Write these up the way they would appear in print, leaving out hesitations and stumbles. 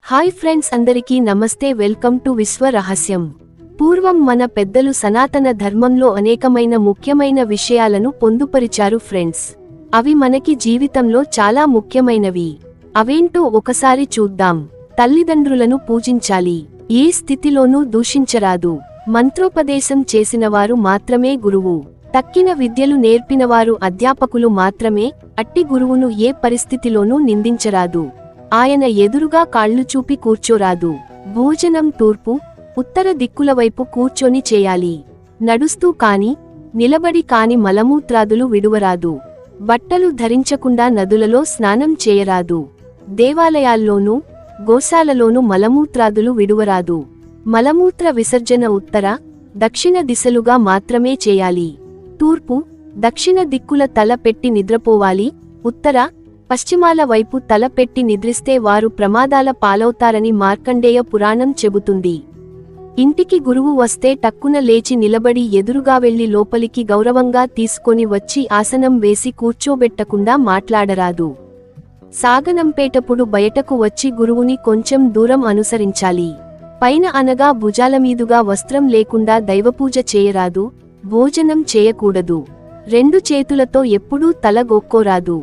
Hi friends, అందరికీ నమస్తే. Welcome to విశ్వ రహస్యం. పూర్వం మన పెద్దలు సనాతన ధర్మంలో అనేకమైన ముఖ్యమైన విషయాలను పొందుపరిచారు ఫ్రెండ్స్. అవి మనకి జీవితంలో చాలా ముఖ్యమైనవి. అవేంటో ఒకసారి చూద్దాం. తల్లిదండ్రులను పూజించాలి. ఏ స్థితిలోనూ దూషించరాదు. మంత్రోపదేశం చేసినవారు మాత్రమే గురువు. తక్కిన విద్యలు నేర్పినవారు అధ్యాపకులు మాత్రమే. అట్టి గురువును ఏ పరిస్థితిలోనూ నిందించరాదు. ఆయన ఎదురుగా కాళ్ళు చూపి కూర్చోరాదు. భోజనం తూర్పు, ఉత్తర దిక్కుల వైపు కూర్చొని చేయాలి. నడుస్తూ కాని, నిలబడి కాని మలమూత్రాదులు విడువరాదు. బట్టలు ధరించకుండా నదులలో స్నానం చేయరాదు. దేవాలయాల్లోనూ గోశాలలోనూ మలమూత్రాదులు విడువరాదు. మలమూత్ర విసర్జన ఉత్తర, దక్షిణ దిశలుగా మాత్రమే చేయాలి. తూర్పు, దక్షిణ దిక్కుల తల పెట్టి నిద్రపోవాలి. ఉత్తర, పశ్చిమాల వైపు తల పెట్టి నిద్రిస్తే వారు ప్రమాదాల పాలవుతారని మార్కండేయ పురాణం చెబుతుంది. ఇంటికి గురువు వస్తే టక్కున లేచి నిలబడి ఎదురుగా వెళ్లి లోపలికి గౌరవంగా తీసుకొని వచ్చి ఆసనం వేసి కూర్చోబెట్టకుండా మాట్లాడరాదు. సాగనంపేటప్పుడు బయటకు వచ్చి గురువుని కొంచెం దూరం అనుసరించాలి. పైన అనగా భుజాలమీదుగా వస్త్రం లేకుండా దైవపూజ చేయరాదు. భోజనం చేయకూడదు. రెండు చేతులతో ఎప్పుడూ తల గోక్కోరాదు.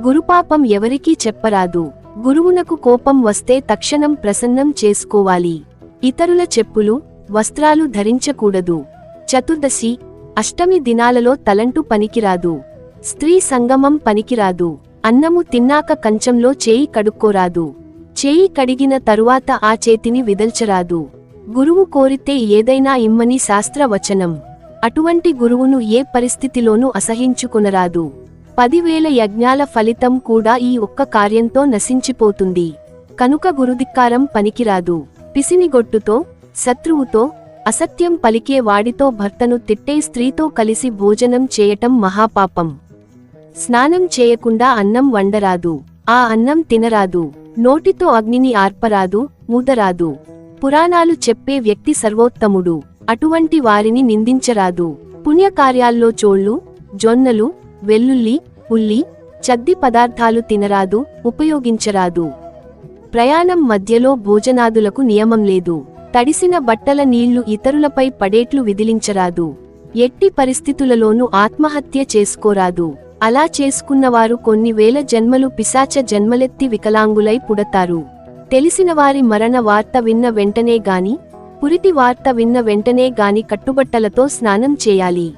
గురుపాపం ఎవరికీ చెప్పరాదు. గురువునకు కోపం వస్తే తక్షణం ప్రసన్నం చేసుకోవాలి. ఇతరుల చెప్పులు, వస్త్రాలు ధరించకూడదు. చతుర్దశి, అష్టమి దినాలలో తలంటు పనికిరాదు. స్త్రీ సంగమం పనికిరాదు. అన్నము తిన్నాక కంచంలో చేయి కడుక్కోరాదు. చేయి కడిగిన తరువాత ఆ చేతిని విదల్చరాదు. గురువు కోరితే ఏదైనా ఇమ్మని శాస్త్రవచనం. అటువంటి గురువును ఏ పరిస్థితిలోనూ అసహించుకొనరాదు. 10,000 యజ్ఞాల ఫలితం కూడా ఈ ఒక్క కార్యంతో నశించిపోతుంది. కనుక గురుధిక్కారం పనికిరాదు. పిసినిగొట్టుతో, శత్రువుతో, అసత్యం పలికే వాడితో, భర్తను తిట్టే స్త్రీతో కలిసి భోజనం చేయటం మహాపాపం. స్నానం చేయకుండా అన్నం వండరాదు. ఆ అన్నం తినరాదు. నోటితో అగ్నిని ఆర్పరాదు, ఊదరాదు. పురాణాలు చెప్పే వ్యక్తి సర్వోత్తముడు. అటువంటి వారిని నిందించరాదు. పుణ్యకార్యాల్లో చోళ్ళు, జొన్నలు, వెల్లుల్లి, ఉల్లి, చద్ది పదార్థాలు తినరాదు, ఉపయోగించరాదు. ప్రయాణం మధ్యలో భోజనాదులకు నియమం లేదు. తడిసిన బట్టల నీళ్లు ఇతరులపై పడేట్లు విదిలించరాదు. ఎట్టి పరిస్థితులలోనూ ఆత్మహత్య చేసుకోరాదు. అలా చేసుకున్నవారు కొన్ని వేల జన్మలు పిశాచ జన్మలెత్తి వికలాంగులై పుడతారు. తెలిసినవారి మరణ వార్త విన్న వెంటనే గాని, పురిటి వార్త విన్న వెంటనే గాని కట్టుబట్టలతో స్నానం చేయాలి.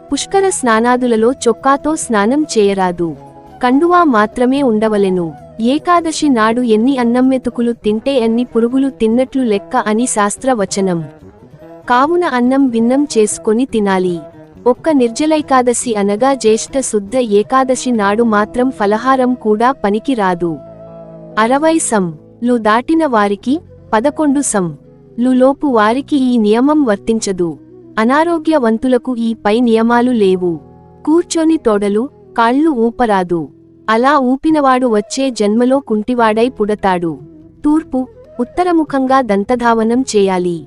పుష్కర స్నానాదులలో చొక్కాతో స్నానం చేయరాదు. కండువా మాత్రమే ఉండవలెను. ఏకాదశి నాడు ఎన్ని అన్నంమెతుకులు తింటే అన్ని పురుగులు తిన్నట్లు లెక్క అని శాస్త్రవచనం. కావున అన్నం భిన్నం చేసుకొని తినాలి. ఒక్క నిర్జలైకాదశి అనగా జ్యేష్ఠ శుద్ధ ఏకాదశి నాడు మాత్రం ఫలహారం కూడా పనికి రాదు. 60 సం.లు దాటిన వారికి, 11 సం.లు లోపు వారికి ఈ నియమం వర్తించదు. అనారోగ్యవంతులకు ఈ పై నియమాలు లేవు. కూర్చొని తొడలు, కాళ్ళు ఊపరాదు. అలా ఊపినవాడు వచ్చే జన్మలో కుంటివాడై పుడతాడు. తూర్పు, ఉత్తరముఖంగా దంతధావనం చేయాలి.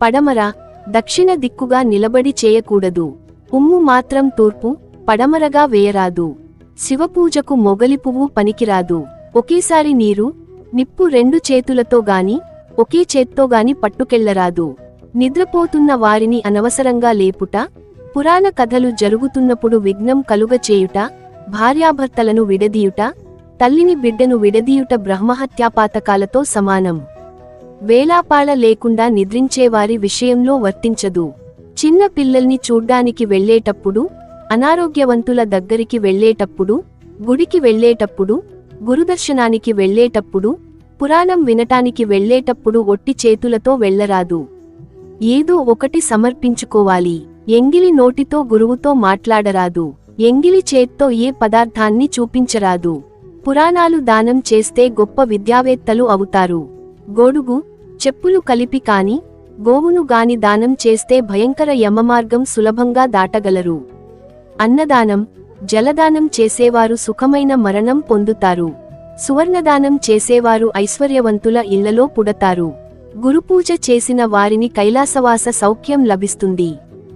పడమర, దక్షిణ దిక్కుగా నిలబడి చేయకూడదు. ఉమ్ము మాత్రం తూర్పు, పడమరగా వేయరాదు. శివపూజకు మొగలి పువ్వు పనికిరాదు. ఒకేసారి నీరు, నిప్పు రెండు చేతులతో గాని, ఒకే చేత్తోగాని పట్టుకెళ్లరాదు. నిద్రపోతున్న వారిని అనవసరంగా లేపుట, పురాణ కథలు జరుగుతున్నప్పుడు విఘ్నం కలుగచేయుట, భార్యాభర్తలను విడదీయుట, తల్లిని బిడ్డను విడదీయుట బ్రహ్మహత్యాపాతకాలతో సమానం. వేలాపాళ లేకుండా నిద్రించేవారి విషయంలో వర్తించదు. చిన్న పిల్లల్ని చూడ్డానికి వెళ్లేటప్పుడు, అనారోగ్యవంతుల దగ్గరికి వెళ్లేటప్పుడు, గుడికి వెళ్లేటప్పుడు, గురుదర్శనానికి వెళ్లేటప్పుడు, పురాణం వినటానికి వెళ్లేటప్పుడు ఒట్టి చేతులతో వెళ్లరాదు. ఏదో ఒకటి సమర్పించుకోవాలి. ఎంగిలి నోటితో గురువుతో మాట్లాడరాదు. ఎంగిలి చేత్తో ఏ పదార్థాన్ని చూపించరాదు. పురాణాలు దానం చేస్తే గొప్ప విద్యావేత్తలు అవుతారు. గొడుగు, చెప్పులు కలిపి కాని, గోవును గాని దానం చేస్తే భయంకర యమమార్గం సులభంగా దాటగలరు. అన్నదానం, జలదానం చేసేవారు సుఖమైన మరణం పొందుతారు. సువర్ణదానం చేసేవారు ఐశ్వర్యవంతుల ఇళ్లలో పుడతారు. గురుపూజ చేసిన వారిని కైలాసవాస సౌఖ్యం లభిస్తుంది.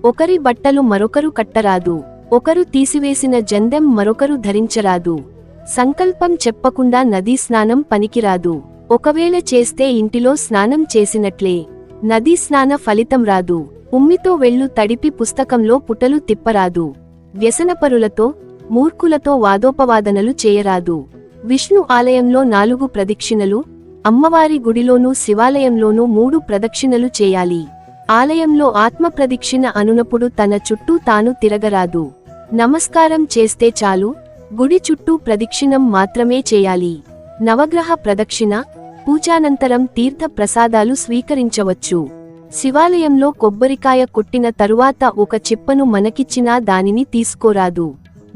ఒకరి బట్టలు మరొకరు కట్టరాదు. ఒకరు తీసివేసిన జందెం మరొకరు ధరించరాదు. సంకల్పం చెప్పకుండా నదీ స్నానం పనికిరాదు. ఒకవేళ చేస్తే ఇంటిలో స్నానం చేసినట్లే. నదీ స్నాన ఫలితం రాదు. ఉమ్మితో వెళ్ళు తడిపి పుస్తకంలో పుటలు తిప్పరాదు. వ్యసనపరులతో, మూర్ఖులతో వాదోపవాదనలు చేయరాదు. విష్ణు ఆలయంలో 4 ప్రదక్షిణలు, అమ్మవారి గుడిలోనూ శివాలయంలోనూ 3 ప్రదక్షిణలు చేయాలి. ఆలయంలో ఆత్మప్రదక్షిణ అనునప్పుడు తన చుట్టూ తాను తిరగరాదు. నమస్కారం చేస్తే చాలు, గుడి చుట్టూ ప్రదక్షిణం మాత్రమే చేయాలి. నవగ్రహ ప్రదక్షిణ, పూజానంతరం తీర్థ ప్రసాదాలు స్వీకరించవచ్చు. శివాలయంలో కొబ్బరికాయ కొట్టిన తరువాత ఒక చిప్పను మనకిచ్చినా దానిని తీసుకోరాదు.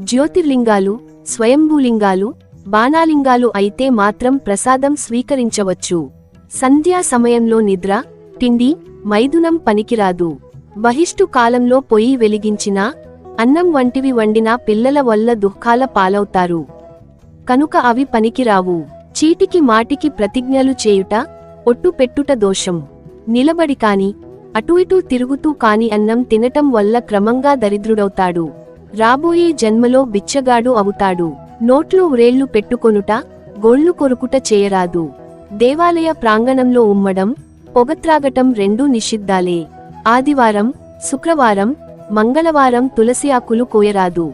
జ్యోతిర్లింగాలు, స్వయంభూలింగాలు, బాణాలింగాలు అయితే మాత్రం ప్రసాదం స్వీకరించవచ్చు. సంధ్యా సమయంలో నిద్ర, తిండి, మైథునం పనికిరాదు. బహిష్టు కాలంలో పొయ్యి వెలిగించినా, అన్నం వంటివి వండినా పిల్లల వల్ల దుఃఖాల పాలవుతారు. కనుక అవి పనికిరావు. చీటికి మాటికి ప్రతిజ్ఞలు చేయుట, ఒట్టు పెట్టుట దోషం. నిలబడి కాని, అటూ ఇటూ తిరుగుతూ కాని అన్నం తినటం వల్ల క్రమంగా దరిద్రుడవుతాడు. రాబోయే జన్మలో బిచ్చగాడు అవుతాడు. నోట్లో వ్రేళ్లు పెట్టుకొనుట, గోళ్లు కొరుకుట చేయరాదు. దేవాలయ ప్రాంగణంలో ఉమ్మడం, పొగత్రాగటం రెండూ నిషిద్ధాలే. ఆదివారం, శుక్రవారం, మంగళవారం తులసి ఆకులు కోయరాదు.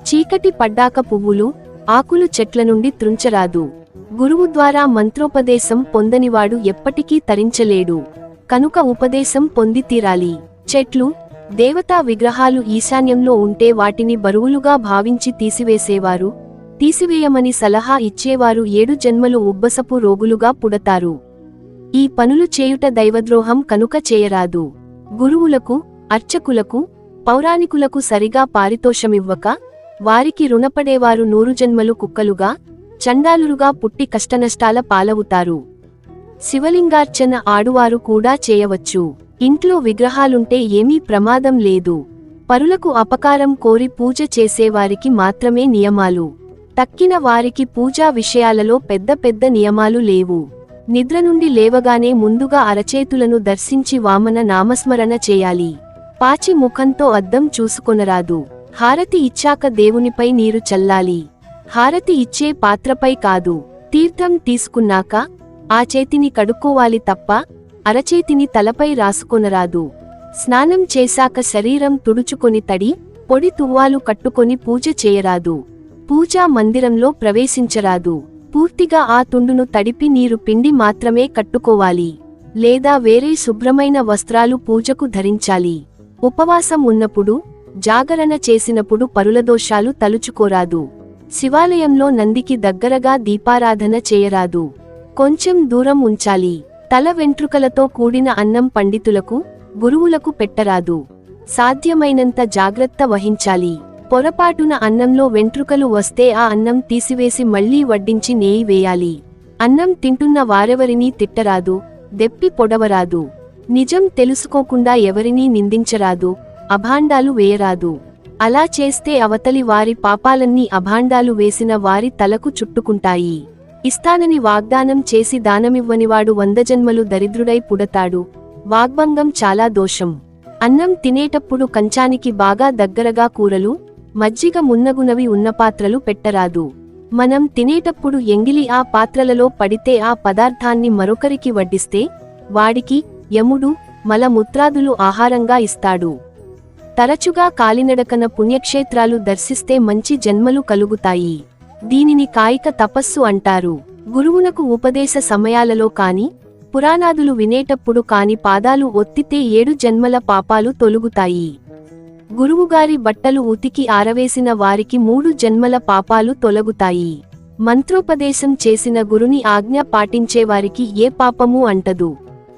చీకటి పడ్డాక పువ్వులు, ఆకులు చెట్ల నుండి త్రుంచరాదు. గురువు ద్వారా మంత్రోపదేశం పొందనివాడు ఎప్పటికీ తరించలేడు. కనుక ఉపదేశం పొంది తీరాలి. చెట్లు, దేవతా విగ్రహాలు ఈశాన్యంలో ఉంటే వాటిని బరువులుగా భావించి తీసివేసేవారు, తీసివేయమని సలహా ఇచ్చేవారు 7 జన్మలు ఉబ్బసపు రోగులుగా పుడతారు. ఈ పనులు చేయుట దైవద్రోహం కనుక చేయరాదు. గురువులకు, అర్చకులకు, పౌరాణికులకు సరిగా పారితోషమివ్వక, వారికి రుణపడేవారు 100 జన్మలు కుక్కలుగా, చండాలురుగా పుట్టి కష్టనష్టాల పాలవుతారు. శివలింగార్చన ఆడువారు కూడా చేయవచ్చు. ఇంట్లో విగ్రహాలుంటే ఏమీ ప్రమాదం లేదు. పరులకు అపకారం కోరి పూజ చేసేవారికి మాత్రమే నియమాలు. తక్కిన వారికి పూజా విషయాలలో పెద్ద పెద్ద నియమాలు లేవు. నిద్ర నుండి లేవగానే ముందుగా అరచేతులను దర్శించి వామన నామస్మరణ చేయాలి. పాచి ముఖంతో అద్దం చూసుకొనరాదు. హారతి ఇచ్చాక దేవునిపై నీరు చల్లాలి. హారతి ఇచ్చే పాత్రపై కాదు. తీర్థం తీసుకున్నాక ఆ చేతిని కడుక్కోవాలి తప్ప అరచేతిని తలపై రాసుకొనరాదు. స్నానం చేశాక శరీరం తుడుచుకొని తడి, పొడి తువ్వాలు కట్టుకొని పూజ చేయరాదు. పూజా మందిరంలో ప్రవేశించరాదు. పూర్తిగా ఆ తుండును తడిపి నీరు పిండి మాత్రమే కట్టుకోవాలి. లేదా వేరే శుభ్రమైన వస్త్రాలు పూజకు ధరించాలి. ఉపవాసం ఉన్నప్పుడు, జాగరణ చేసినప్పుడు పరులదోషాలు తలుచుకోరాదు. శివాలయంలో నందికి దగ్గరగా దీపారాధన చేయరాదు. కొంచెం దూరం ఉంచాలి. తల వెంట్రుకలతో కూడిన అన్నం పండితులకు, గురువులకు పెట్టరాదు. సాధ్యమైనంత జాగ్రత్త వహించాలి. పొరపాటున అన్నంలో వెంట్రుకలు వస్తే ఆ అన్నం తీసివేసి మళ్లీ వడ్డించి నేయి వేయాలి. అన్నం తింటున్న వారెవరినీ తిట్టరాదు, దెప్పి పొడవరాదు. నిజం తెలుసుకోకుండా ఎవరినీ నిందించరాదు, అభాండాలు వేయరాదు. అలా చేస్తే అవతలి వారి పాపాలన్నీ అభాండాలు వేసిన వారి తలకు చుట్టుకుంటాయి. ఇస్తానని వాగ్దానం చేసి దానమివ్వనివాడు 100 జన్మలు దరిద్రుడై పుడతాడు. వాగ్భంగం చాలా దోషం. అన్నం తినేటప్పుడు కంచానికి బాగా దగ్గరగా కూరలు, మజ్జిగ మున్నగునవి ఉన్న పాత్రలు పెట్టరాదు. మనం తినేటప్పుడు ఎంగిలి ఆ పాత్రలలో పడితే ఆ పదార్థాన్ని మరొకరికి వడ్డిస్తే వాడికి యముడు మలమూత్రాదులు ఆహారంగా ఇస్తాడు. తరచుగా కాలినడకన పుణ్యక్షేత్రాలు దర్శిస్తే మంచి జన్మలు కలుగుతాయి. దీనిని కాయిక తపస్సు అంటారు. గురువునకు ఉపదేశ సమయాలలో కాని, పురాణాదులు వినేటప్పుడు కాని పాదాలు ఒత్తితే 7 జన్మల పాపాలు తొలుగుతాయి. గురువుగారి బట్టలు ఉతికి ఆరవేసిన వారికి 3 జన్మల పాపాలు తొలగుతాయి. మంత్రోపదేశం చేసిన గురుని ఆజ్ఞ పాటించేవారికి ఏ పాపమూ అంటదు,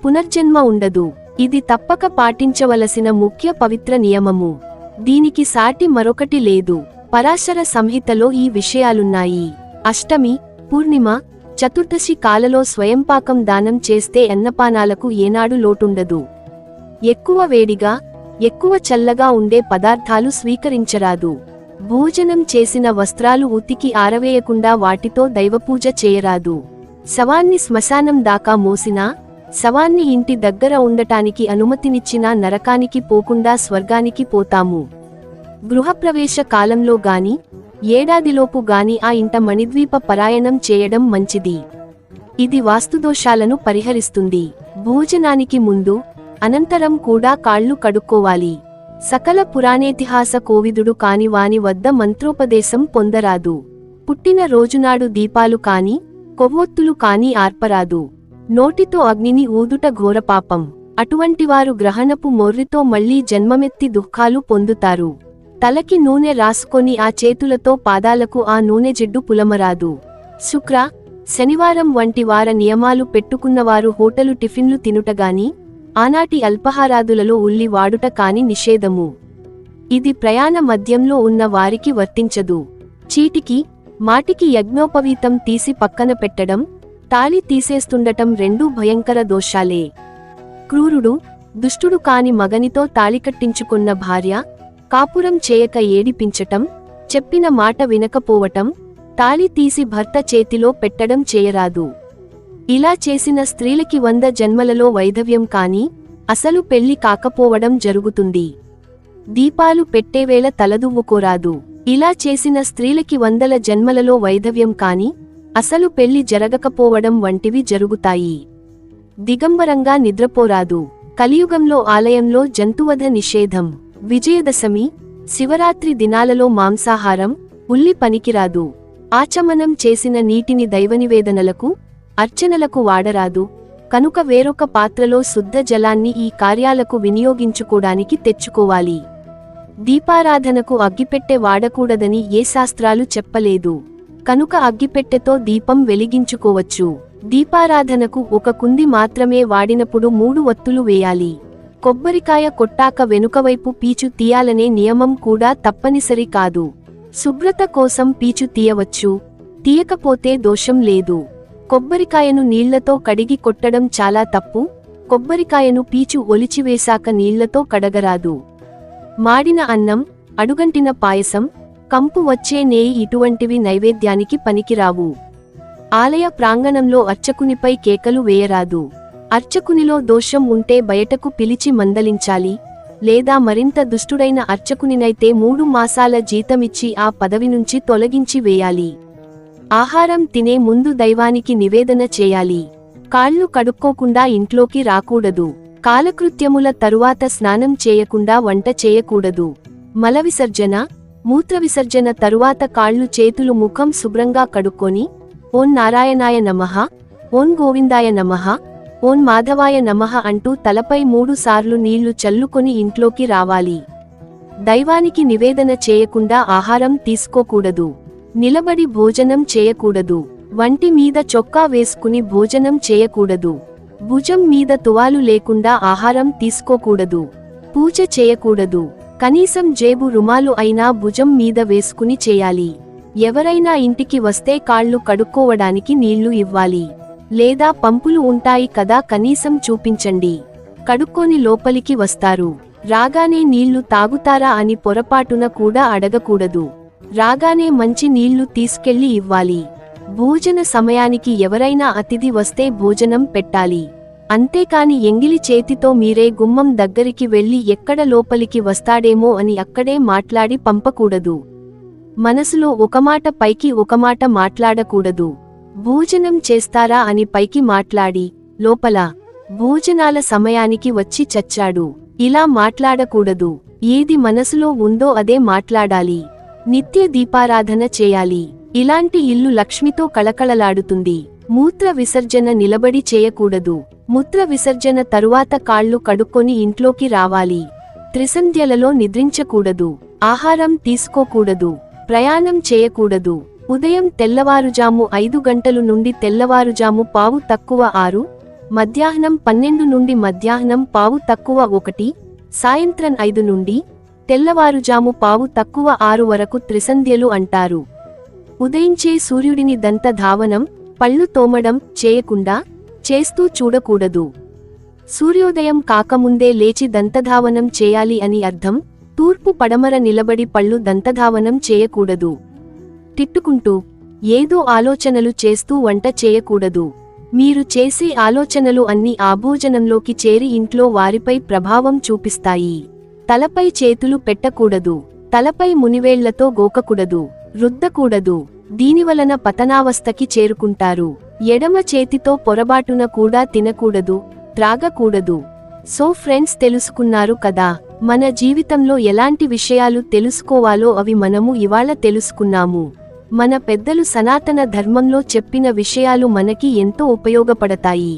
పునర్జన్మ ఉండదు. ఇది తప్పక పాటించవలసిన ముఖ్య పవిత్ర నియమము. దీనికి సాటి మరొకటి లేదు. పరాశర సంహితలో ఈ విషయాలున్నాయి. అష్టమి, పూర్ణిమ, చతుర్దశి కాలలో స్వయంపాకం దానం చేస్తే అన్నపానాలకు ఏనాడు లోటుండదు. ఎక్కువ వేడిగా, ఎక్కువ చల్లగా ఉండే పదార్థాలు స్వీకరించరాదు. భోజనం చేసిన వస్త్రాలు ఉతికి ఆరవేయకుండా వాటితో దైవపూజ చేయరాదు. శవాన్ని శ్మశానం దాకా మోసినా, శవాన్ని ఇంటి దగ్గర ఉండటానికి అనుమతినిచ్చినా నరకానికి పోకుండా స్వర్గానికి పోతాము. గృహప్రవేశ కాలంలో గాని, ఏడాదిలోపు గాని ఆ ఇంట మణిద్వీప పరాయణం చేయడం మంచిది. ఇది వాస్తుదోషాలను పరిహరిస్తుంది. భోజనానికి ముందు, అనంతరం కూడా కాళ్ళు కడుక్కోవాలి. సకల పురాణేతిహాస కోవిదుడు కాని వాని వద్ద మంత్రోపదేశం పొందరాదు. పుట్టిన రోజునాడు దీపాలు కాని, కొవ్వొత్తులు కాని ఆర్పరాదు. నోటితో అగ్నిని ఊదుట ఘోరపాపం. అటువంటివారు గ్రహణపు మొర్రితో మళ్లీ జన్మమెత్తి దుఃఖాలు పొందుతారు. తలకి నూనె రాసుకొని ఆ చేతులతో పాదాలకు ఆ నూనె జిడ్డు పులమరాదు. శుక్ర, శనివారం వంటి వార నియమాలు పెట్టుకున్నవారు హోటలు టిఫిన్లు తినుటగాని, ఆనాటి అల్పహారాదులలో ఉల్లి వాడుట కాని నిషేధము. ఇది ప్రయాణ మధ్యంలో ఉన్న వారికి వర్తించదు. చీటికి, మాటికి యజ్ఞోపవీతం తీసి పక్కన పెట్టడం, తాళి తీసేస్తుండటం రెండూ భయంకర దోషాలే. క్రూరుడు, దుష్టుడు కాని మగనితో తాళికట్టించుకున్న భార్య, కాపురం చేయక ఏడిపించటం, చెప్పిన మాట వినకపోవటం, తాళి తీసి భర్త చేతిలో పెట్టడం చేయరాదు. ఇలా చేసిన స్త్రీలకి 100 జన్మలలో వైధవ్యం కాని, అసలు పెళ్లి కాకపోవడం జరుగుతుంది. దీపాలు పెట్టేవేళ తలదువ్వుకోరాదు. ఇలా చేసిన స్త్రీలకి 100 జన్మలలో వైధవ్యం కాని, అసలు పెళ్లి జరగకపోవడం వంటివి జరుగుతాయి. దిగంబరంగా నిద్రపోరాదు. కలియుగంలో ఆలయంలో జంతువధ నిషేధం. విజయదశమి, శివరాత్రి దినాలలో మాంసాహారం, ఉల్లి పనికిరాదు. ఆచమనం చేసిన నీటిని దైవనివేదనలకు, అర్చనలకు వాడరాదు. కనుక వేరొక పాత్రలో శుద్ధ జలాన్ని ఈ కార్యాలకు వినియోగించుకోడానికి తెచ్చుకోవాలి. దీపారాధనకు అగ్గిపెట్టె వాడకూడదని ఏ శాస్త్రాలు చెప్పలేదు. కనుక అగ్గిపెట్టెతో దీపం వెలిగించుకోవచ్చు. దీపారాధనకు ఒక కుంది మాత్రమే వాడినప్పుడు 3 వత్తులు వేయాలి. కొబ్బరికాయ కొట్టాక వెనుకవైపు పీచు తీయాలనే నియమం కూడా తప్పనిసరి కాదు. శుభ్రత కోసం పీచు తీయవచ్చు, తీయకపోతే దోషం లేదు. కొబ్బరికాయను నీళ్లతో కడిగి కొట్టడం చాలా తప్పు. కొబ్బరికాయను పీచు ఒలిచివేశాక నీళ్లతో కడగరాదు. మాడిన అన్నం, అడుగంటిన పాయసం, కంపు వచ్చే నేయి ఇటువంటివి నైవేద్యానికి పనికిరావు. ఆలయ ప్రాంగణంలో అర్చకునిపై కేకలు వేయరాదు. అర్చకునిలో దోషం ఉంటే బయటకు పిలిచి మందలించాలి. లేదా మరింత దుష్టుడైన అర్చకునినైతే 3 మాసాల జీతమిచ్చి ఆ పదవి నుంచి తొలగించి వేయాలి. ఆహారం తినే ముందు దైవానికి నివేదన చేయాలి. కాళ్ళు కడుక్కోకుండా ఇంట్లోకి రాకూడదు. కాలకృత్యముల తరువాత స్నానం చేయకుండా వంట చేయకూడదు. మల విసర్జన, మూత్ర విసర్జన తరువాత కాళ్ళు చేతులు ముఖం శుభ్రంగా కడుక్కొని ఓం నారాయణాయ నమః, ఓం గోవిందాయ నమః, ఓం మాధవాయ నమః అంటూ తలపై 3 సార్లు నీళ్లు చల్లుకొని ఇంట్లోకి రావాలి. దైవానికి నివేదన చేయకుండా ఆహారం తీసుకోకూడదు. నిలబడి భోజనం చేయకూడదు. వంటి మీద చొక్కా వేసుకుని భోజనం చేయకూడదు. భుజం మీద తువాలు లేకుండా ఆహారం తీసుకోకూడదు. పూజ చేయకూడదు. కనీసం జేబు రుమాలు అయినా భుజం మీద వేసుకుని చేయాలి. ఎవరైనా ఇంటికి వస్తే కాళ్ళు కడుక్కోవడానికి నీళ్లు ఇవ్వాలి. లేదా పంపులు ఉంటాయి కదా, కనీసం చూపించండి. కడుక్కొని లోపలికి వస్తారు. రాగానే నీళ్లు తాగుతారా అని పొరపాటున కూడా అడగకూడదు. రాగానే మంచి నీళ్లు తీసుకెళ్లి ఇవ్వాలి. భోజన సమయానికి ఎవరైనా అతిథి వస్తే భోజనం పెట్టాలి. అంతేకాని ఎంగిలి చేతితో మీరే గుమ్మం దగ్గరికి వెళ్లి ఎక్కడ లోపలికి వస్తాడేమో అని అక్కడే మాట్లాడి పంపకూడదు. మనసులో ఒక మాట పైకి ఒక మాట మాట్లాడకూడదు. భోజనం చేస్తారా అని పైకి మాట్లాడి, లోపల భోజనాల సమయానికి వచ్చి చచ్చాడు, ఇలా మాట్లాడకూడదు. ఏది మనసులో ఉందో అదే మాట్లాడాలి. నిత్య దీపారాధన చేయాలి. ఇలాంటి ఇల్లు లక్ష్మితో కళకళలాడుతుంది. మూత్ర విసర్జన నిలబడి చేయకూడదు. మూత్ర విసర్జన తరువాత కాళ్ళు కడుక్కొని ఇంట్లోకి రావాలి. త్రిసంధ్యలలో నిద్రించకూడదు. ఆహారం తీసుకోకూడదు. ప్రయాణం చేయకూడదు. ఉదయం తెల్లవారుజాము 5 గంటలు నుండి తెల్లవారుజాము 6:15, మధ్యాహ్నం 12 నుండి మధ్యాహ్నం 1:15, సాయంత్రం 5 నుండి తెల్లవారుజాము 5:15 వరకు త్రిసంధ్యలు అంటారు. ఉదయించే సూర్యుడిని దంతధావనం, పళ్ళు తోమడం చేయకుండా చేస్తూ చూడకూడదు. సూర్యోదయం కాకముందే లేచి దంతధావనం చేయాలి అని అర్థం. తూర్పు పడమర నిలబడి పళ్ళు దంతధావనం చేయకూడదు. తిట్టుకుంటూ ఏదో ఆలోచనలు చేస్తూ వంట చేయకూడదు. మీరు చేసే ఆలోచనలు అన్ని ఆ భోజనంలోకి చేరి ఇంట్లో వారిపై ప్రభావం చూపిస్తాయి. తలపై చేతులు పెట్టకూడదు. తలపై మునివేళ్లతో గోకకూడదు. రుద్దకూడదు. దీనివలన పతనావస్థకి చేరుకుంటారు. ఎడమ చేతితో పొరబాటున కూడా తినకూడదు, త్రాగకూడదు. సో ఫ్రెండ్స్, తెలుసుకున్నారు కదా, మన జీవితంలో ఎలాంటి విషయాలు తెలుసుకోవాలో అవి మనము ఇవాళ తెలుసుకున్నాము. మన పెద్దలు సనాతన ధర్మంలో చెప్పిన విషయాలు మనకి ఎంతో ఉపయోగపడతాయి.